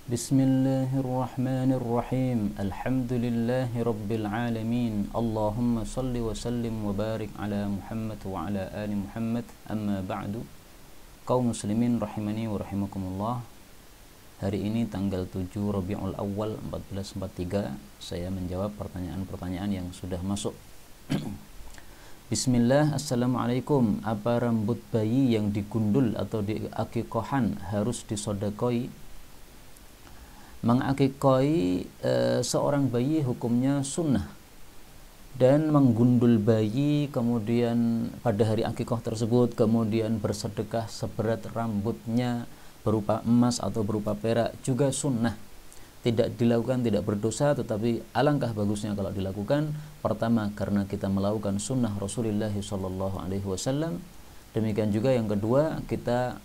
Bismillahirrahmanirrahim. Alhamdulillahi rabbil alamin. Allahumma salli wa sallim wa barik ala Muhammad wa ala ali Muhammad. Amma ba'du. Kaum muslimin rahimani wa rahimakumullah. Hari ini tanggal 7 Rabiul Awal 1443, saya menjawab pertanyaan-pertanyaan yang sudah masuk. Bismillah. Assalamualaikum. Apa rambut bayi yang digundul atau diakikohan harus disodakoi? Mengakikoi seorang bayi hukumnya sunnah, dan menggundul bayi kemudian pada hari akikoh tersebut kemudian bersedekah seberat rambutnya berupa emas atau berupa perak juga sunnah. Tidak dilakukan tidak berdosa, tetapi alangkah bagusnya kalau dilakukan. Pertama, karena kita melakukan sunnah Rasulullah SAW. Demikian juga yang kedua, kita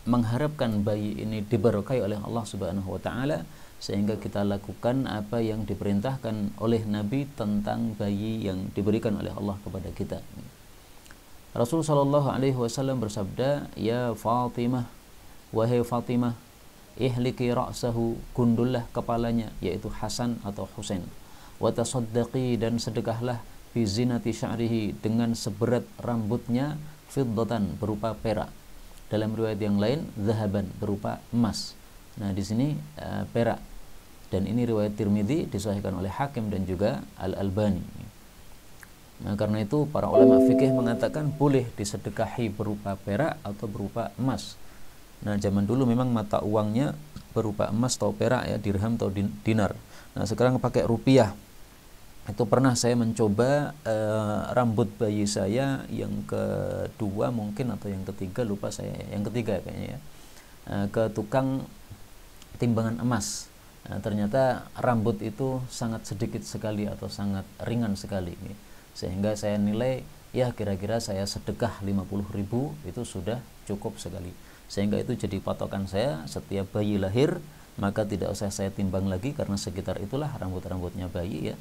mengharapkan bayi ini diberkahi oleh Allah Subhanahu wa taala, sehingga kita lakukan apa yang diperintahkan oleh Nabi tentang bayi yang diberikan oleh Allah kepada kita. Rasul sallallahu alaihi wasallam bersabda, "Ya Fatimah, wahai Fatimah, ihliki ra'sahu, gundullah kepalanya, yaitu Hasan atau Husain. Wa tasaddaqi, dan sedekahlah, bi zinati sya'rihi, dengan seberat rambutnya, fiddatan, berupa perak. Dalam riwayat yang lain, zahaban, berupa emas." Nah, di sini perak. Dan ini riwayat Tirmidzi, disahihkan oleh Hakim dan juga Al-Albani. Nah, karena itu para ulama fikih mengatakan boleh disedekahi berupa perak atau berupa emas. Nah, zaman dulu memang mata uangnya berupa emas atau perak, ya, dirham atau dinar. Nah, sekarang pakai rupiah. Itu pernah saya mencoba rambut bayi saya yang kedua mungkin atau yang ketiga, lupa saya, yang ketiga kayaknya ya, ke tukang timbangan emas. Nah, ternyata rambut itu sangat sedikit sekali atau sangat ringan sekali, sehingga saya nilai ya kira-kira saya sedekah 50.000 itu sudah cukup sekali, sehingga itu jadi patokan saya. Setiap bayi lahir maka tidak usah saya timbang lagi, karena sekitar itulah rambut-rambutnya bayi, ya.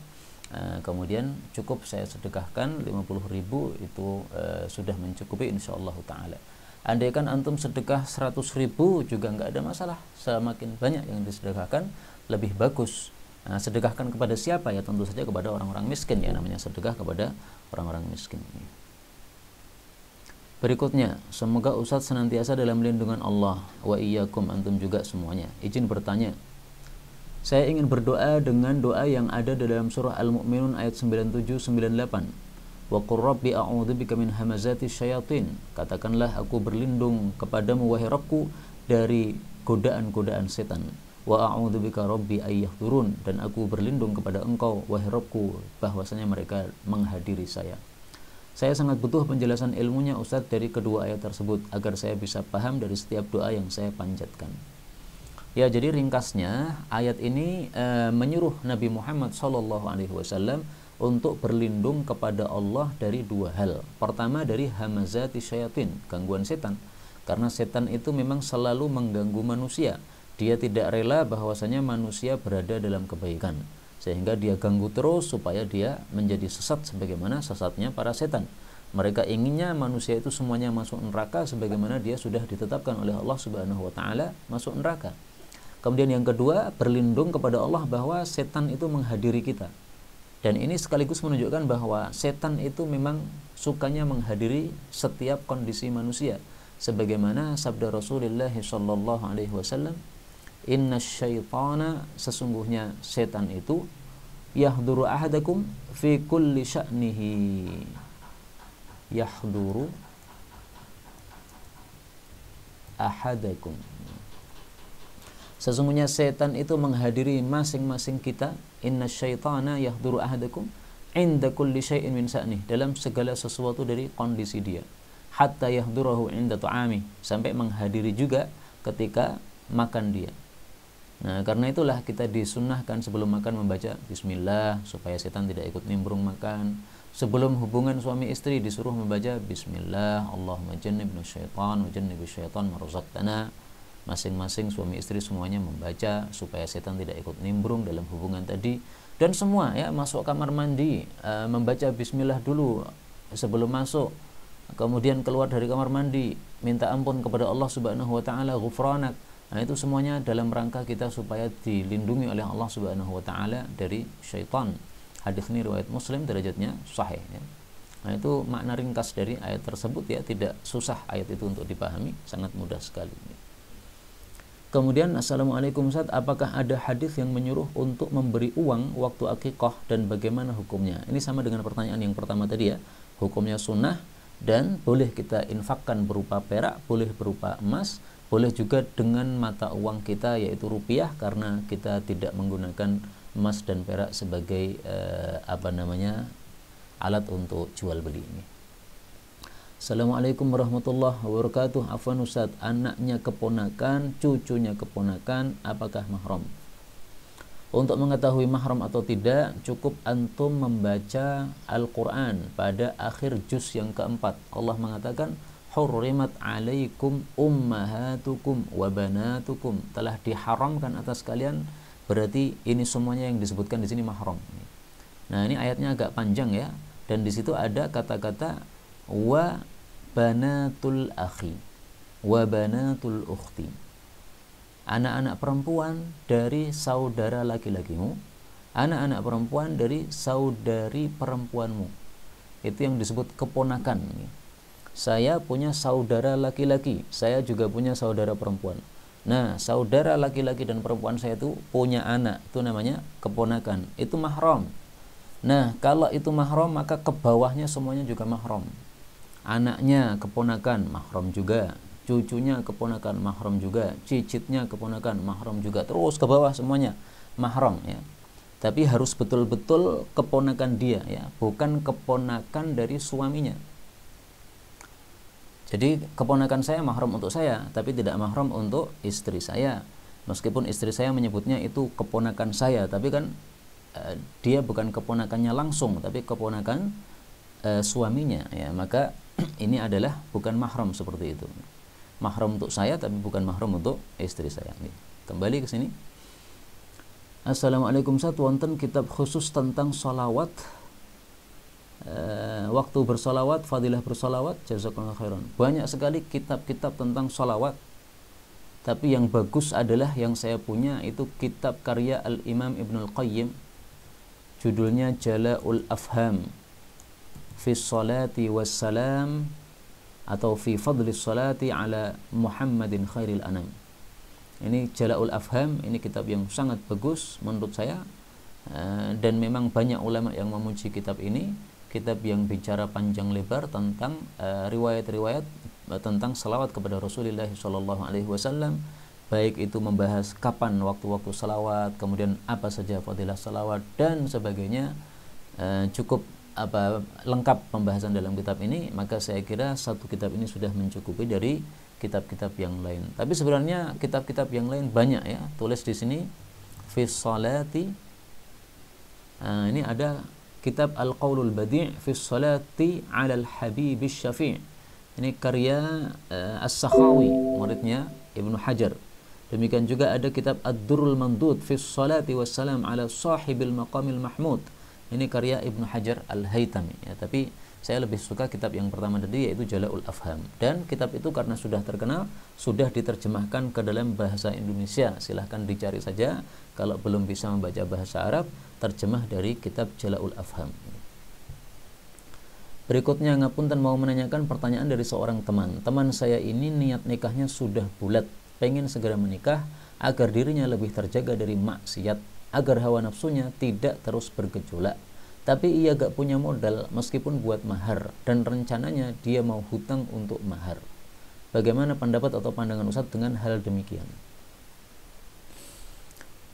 Kemudian cukup saya sedekahkan 50.000, itu sudah mencukupi insyaallah ta'ala. Andaikan antum sedekah 100.000 juga nggak ada masalah, semakin banyak yang disedekahkan lebih bagus. Sedekahkan kepada siapa? Ya tentu saja kepada orang-orang miskin, ya, namanya sedekah kepada orang-orang miskin. Berikutnya, semoga Ustadz senantiasa dalam lindungan Allah, wa iyyakum, antum juga semuanya. Izin bertanya, saya ingin berdoa dengan doa yang ada dalam surah Al-Mu'minun ayat 97-98. Wa qur rabbi a'udzubika min hamazati syayatin. Katakanlah, aku berlindung kepadamu wahai Rabbku dari godaan-godaan setan. Wa a'udzubika rabbi ayyahdurun, dan aku berlindung kepada engkau wahai Rabbku bahwasanya mereka menghadiri saya. Saya sangat butuh penjelasan ilmunya Ustadz dari kedua ayat tersebut agar saya bisa paham dari setiap doa yang saya panjatkan. Ya, jadi ringkasnya ayat ini menyuruh Nabi Muhammad SAW untuk berlindung kepada Allah dari dua hal. Pertama, dari hamazati syayatin, gangguan setan. Karena setan itu memang selalu mengganggu manusia. Dia tidak rela bahwasanya manusia berada dalam kebaikan, sehingga dia ganggu terus supaya dia menjadi sesat sebagaimana sesatnya para setan. Mereka inginnya manusia itu semuanya masuk neraka, sebagaimana dia sudah ditetapkan oleh Allah Subhanahu wa taala masuk neraka. Kemudian yang kedua, berlindung kepada Allah bahwa setan itu menghadiri kita. Dan ini sekaligus menunjukkan bahwa setan itu memang sukanya menghadiri setiap kondisi manusia. Sebagaimana sabda Rasulullah SAW, "Inna syaitana", sesungguhnya setan itu, "yahduru ahadakum fi kulli sya'nihi." Yahduru ahadakum, sesungguhnya setan itu menghadiri masing-masing kita. Inna syaitana yahduru ahadakum inda kulli syai'in min sa'nih, dalam segala sesuatu dari kondisi dia. Hatta yahdurahu inda ta'ami, sampai menghadiri juga ketika makan dia. Nah, karena itulah kita disunnahkan sebelum makan membaca bismillah supaya setan tidak ikut nimbrung makan. Sebelum hubungan suami istri disuruh membaca bismillah, Allahumma jannibna syaitan wa jannibi syaitan ma razaqtana. Masing-masing suami istri semuanya membaca supaya setan tidak ikut nimbrung dalam hubungan tadi. Dan semua, ya, masuk kamar mandi membaca bismillah dulu sebelum masuk. Kemudian keluar dari kamar mandi minta ampun kepada Allah Subhanahu wa taala, ghufranak, Nah, itu semuanya dalam rangka kita supaya dilindungi oleh Allah Subhanahu wa taala dari syaitan. Hadis ini riwayat Muslim, derajatnya sahih ya. Nah, itu makna ringkas dari ayat tersebut ya, tidak susah ayat itu untuk dipahami, sangat mudah sekali. Kemudian, Assalamualaikum Ustaz, apakah ada hadis yang menyuruh untuk memberi uang waktu akikah dan bagaimana hukumnya? Ini sama dengan pertanyaan yang pertama tadi ya. Hukumnya sunnah dan boleh kita infakkan berupa perak, boleh berupa emas, boleh juga dengan mata uang kita yaitu rupiah, karena kita tidak menggunakan emas dan perak sebagai alat untuk jual beli ini. Assalamualaikum warahmatullahi wabarakatuh. Afwan Ustaz, anaknya keponakan, cucunya keponakan, apakah mahram? Untuk mengetahui mahram atau tidak, cukup antum membaca Al-Quran pada akhir juz yang keempat. Allah mengatakan, hurrimat alaikum ummahatukum wa banatukum, telah diharamkan atas kalian, berarti ini semuanya yang disebutkan di sini mahram. Nah, ini ayatnya agak panjang ya, dan di situ ada kata-kata wa banatul akhi wa banatul ukhti, anak-anak perempuan dari saudara laki-lakimu, anak-anak perempuan dari saudari perempuanmu. Itu yang disebut keponakan. Saya punya saudara laki-laki, saya juga punya saudara perempuan. Nah, saudara laki-laki dan perempuan saya itu punya anak, itu namanya keponakan. Itu mahram. Nah, kalau itu mahram, maka ke bawahnya semuanya juga mahram. Anaknya keponakan, mahram juga. Cucunya keponakan, mahram juga. Cicitnya keponakan, mahram juga. Terus ke bawah semuanya mahram ya. Tapi harus betul-betul keponakan dia ya, bukan keponakan dari suaminya. Jadi keponakan saya mahram untuk saya, tapi tidak mahram untuk istri saya. Meskipun istri saya menyebutnya itu keponakan saya, tapi kan dia bukan keponakannya langsung, tapi keponakan suaminya ya. Maka ini adalah bukan mahram seperti itu. Mahram untuk saya, tapi bukan mahram untuk istri saya. Kembali ke sini. Assalamualaikum Ustaz, wonten kitab khusus tentang sholawat, waktu bersolawat, fadilah bersolawat? Jazakallahu khairan. Banyak sekali kitab-kitab tentang solawat, tapi yang bagus adalah yang saya punya itu kitab karya Al-Imam Ibnul Qayyim, judulnya Jala'ul Afham fi Salati Wassalam, atau fi Fadli Salati ala Muhammadin Khairil Anam. Ini Jala'ul Afham, ini kitab yang sangat bagus menurut saya, dan memang banyak ulama yang memuji kitab ini. Kitab yang bicara panjang lebar tentang riwayat-riwayat tentang salawat kepada Rasulullah SAW, baik itu membahas kapan waktu-waktu salawat, kemudian apa saja fadilah salawat dan sebagainya. Cukup lengkap pembahasan dalam kitab ini, maka saya kira satu kitab ini sudah mencukupi dari kitab-kitab yang lain. Tapi sebenarnya kitab-kitab yang lain banyak ya, tulis di sini fi salati. Ini ada kitab Al-Qaulul Badi' fi Salati 'alal Habibis Syafi'. Ini karya As-Sakhawi, muridnya Ibnu Hajar. Demikian juga ada kitab Ad-Durrul Mandud fi Salati Wassalam 'ala Sahibil Maqamil Mahmud. Ini karya Ibnu Hajar Al-Haytami ya, tapi saya lebih suka kitab yang pertama tadi, yaitu Jala'ul Afham. Dan kitab itu karena sudah terkenal, sudah diterjemahkan ke dalam bahasa Indonesia. Silahkan dicari saja. Kalau belum bisa membaca bahasa Arab, terjemah dari kitab Jala'ul Afham. Berikutnya, ngapunten mau menanyakan pertanyaan dari seorang teman. Teman saya ini niat nikahnya sudah bulat, pengen segera menikah agar dirinya lebih terjaga dari maksiat, agar hawa nafsunya tidak terus bergejolak. Tapi ia gak punya modal meskipun buat mahar, dan rencananya dia mau hutang untuk mahar. Bagaimana pendapat atau pandangan Ustaz dengan hal demikian?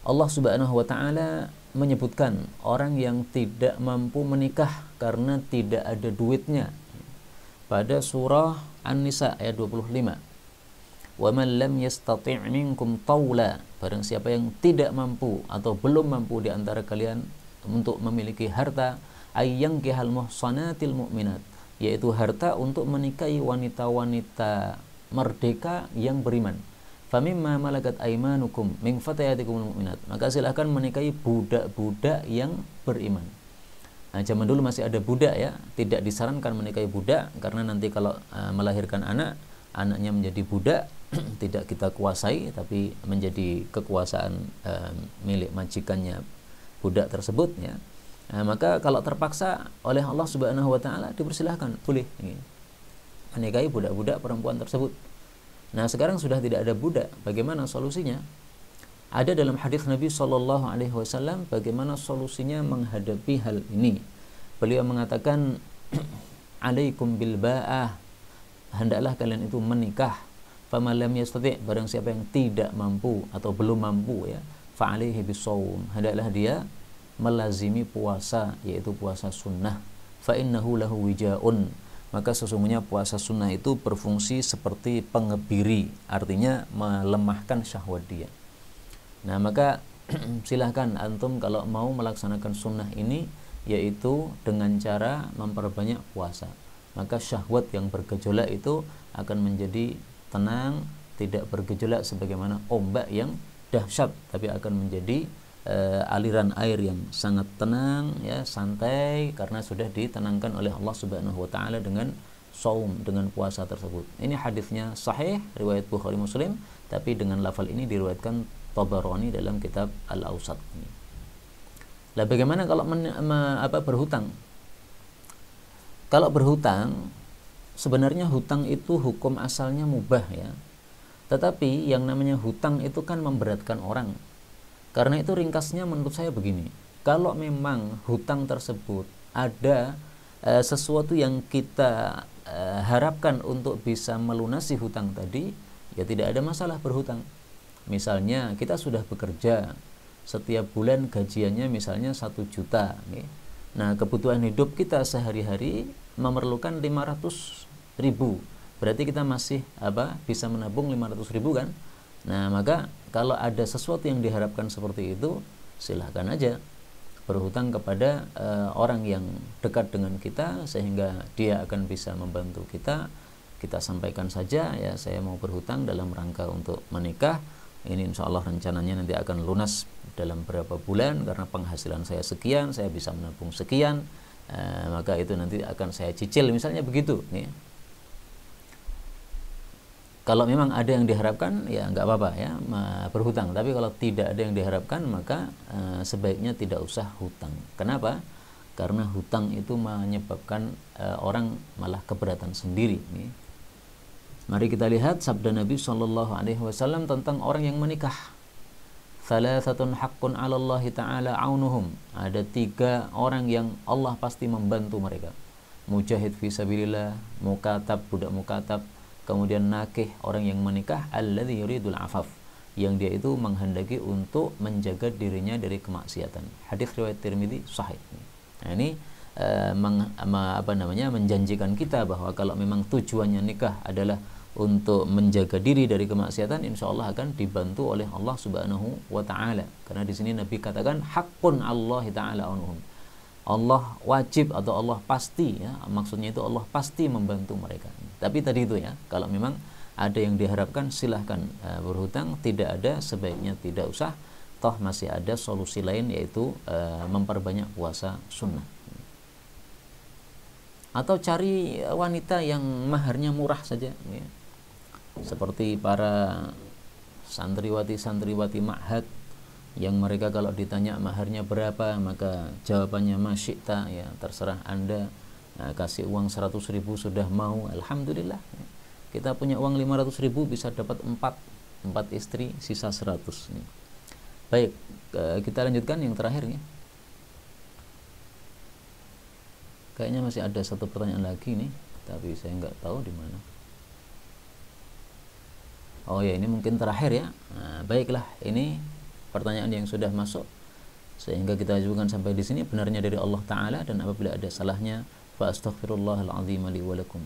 Allah Subhanahu wa ta'ala menyebutkan orang yang tidak mampu menikah karena tidak ada duitnya pada surah An-Nisa ayat 25. Wa man lam yastati' minkum tawla, barang siapa yang tidak mampu atau belum mampu di antara kalian untuk memiliki harta, ayyankihal muhsanatil mu'minat, yaitu harta untuk menikahi wanita-wanita merdeka yang beriman. Famimma malakat aimanukum min fatayatikumul mu'minat, maka silahkan menikahi budak-budak yang beriman. Nah, zaman dulu masih ada budak ya, tidak disarankan menikahi budak karena nanti kalau melahirkan anak, anaknya menjadi budak, tidak kita kuasai, tapi menjadi kekuasaan milik majikannya budak tersebut, ya. Nah, maka kalau terpaksa oleh Allah Subhanahu wa taala, dipersilahkan, boleh menikahi budak-budak perempuan tersebut. Nah, sekarang sudah tidak ada budak, bagaimana solusinya? Ada dalam hadis Nabi Shallallahu alaihi wasallam bagaimana solusinya menghadapi hal ini. Beliau mengatakan, alaikum bil ba'ah, hendaklah kalian itu menikah. Faman lam yastati', barang siapa yang tidak mampu atau belum mampu, ya, fa alaihi bisawm, hendaklah dia melazimi puasa, yaitu puasa sunnah. Fa innahu lahu wijaun, maka sesungguhnya puasa sunnah itu berfungsi seperti pengebiri, artinya melemahkan syahwat dia. Nah, maka silahkan antum kalau mau melaksanakan sunnah ini, yaitu dengan cara memperbanyak puasa, maka syahwat yang bergejolak itu akan menjadi tenang, tidak bergejolak sebagaimana ombak yang dahsyat, tapi akan menjadi aliran air yang sangat tenang, ya, santai, karena sudah ditenangkan oleh Allah Subhanahu wa taala dengan saum, dengan puasa tersebut. Ini hadisnya sahih riwayat Bukhari Muslim, tapi dengan lafal ini diriwayatkan Tabarani dalam kitab Al-Awsat. Lah, bagaimana kalau berhutang? Kalau berhutang, sebenarnya hutang itu hukum asalnya mubah, ya. Tetapi yang namanya hutang itu kan memberatkan orang. Karena itu ringkasnya menurut saya begini, kalau memang hutang tersebut ada sesuatu yang kita harapkan untuk bisa melunasi hutang tadi, ya tidak ada masalah berhutang. Misalnya kita sudah bekerja, setiap bulan gajiannya misalnya 1 juta, okay? Nah, kebutuhan hidup kita sehari-hari memerlukan 500.000, berarti kita masih bisa menabung 500.000 kan. Nah, maka kalau ada sesuatu yang diharapkan seperti itu, silahkan aja berhutang kepada orang yang dekat dengan kita, sehingga dia akan bisa membantu kita. Kita sampaikan saja, ya, saya mau berhutang dalam rangka untuk menikah, ini insya Allah rencananya nanti akan lunas dalam berapa bulan, karena penghasilan saya sekian, saya bisa menabung sekian, maka itu nanti akan saya cicil, misalnya begitu, nih. Kalau memang ada yang diharapkan, ya nggak apa-apa, ya, berhutang. Tapi kalau tidak ada yang diharapkan, maka sebaiknya tidak usah hutang. Kenapa? Karena hutang itu menyebabkan orang malah keberatan sendiri, nih. Mari kita lihat sabda Nabi Shallallahu alaihi wasallam tentang orang yang menikah. Thalathatun haqqun 'ala Allah ta'ala aunuhum. Ada 3 orang yang Allah pasti membantu mereka. Mujahid fi sabilillah, mukatab, budak mukatab, kemudian nakih, orang yang menikah, alladzi yuridul afaf, yang dia itu menghendaki untuk menjaga dirinya dari kemaksiatan. Hadis riwayat Tirmidzi sahih. Nah, ini menjanjikan kita bahwa kalau memang tujuannya nikah adalah untuk menjaga diri dari kemaksiatan, insya Allah akan dibantu oleh Allah Subhanahu wa taala. Karena di sini Nabi katakan haqqun Allah taala anhum. Allah wajib atau Allah pasti, ya, maksudnya itu Allah pasti membantu mereka. Tapi tadi itu, ya, kalau memang ada yang diharapkan silahkan berhutang, tidak ada sebaiknya tidak usah. Toh masih ada solusi lain, yaitu memperbanyak puasa sunnah. Atau cari wanita yang maharnya murah saja, ya. Seperti para santriwati ma'had yang mereka kalau ditanya maharnya berapa, maka jawabannya masyikta, ya, terserah Anda, kasih uang 100.000 sudah mau, alhamdulillah, ya. Kita punya uang 500.000 bisa dapat 4 istri, sisa 100, ya. Baik, kita lanjutkan yang terakhir, ya. Kayaknya masih ada satu pertanyaan lagi nih, tapi saya nggak tahu di mana. Oh ya, ini mungkin terakhir, ya. Nah, baiklah, ini pertanyaan yang sudah masuk sehingga kita ajukan sampai di sini, benarnya dari Allah Ta'ala, dan apabila ada salahnya fa astaghfirullahal azim li wa lakum.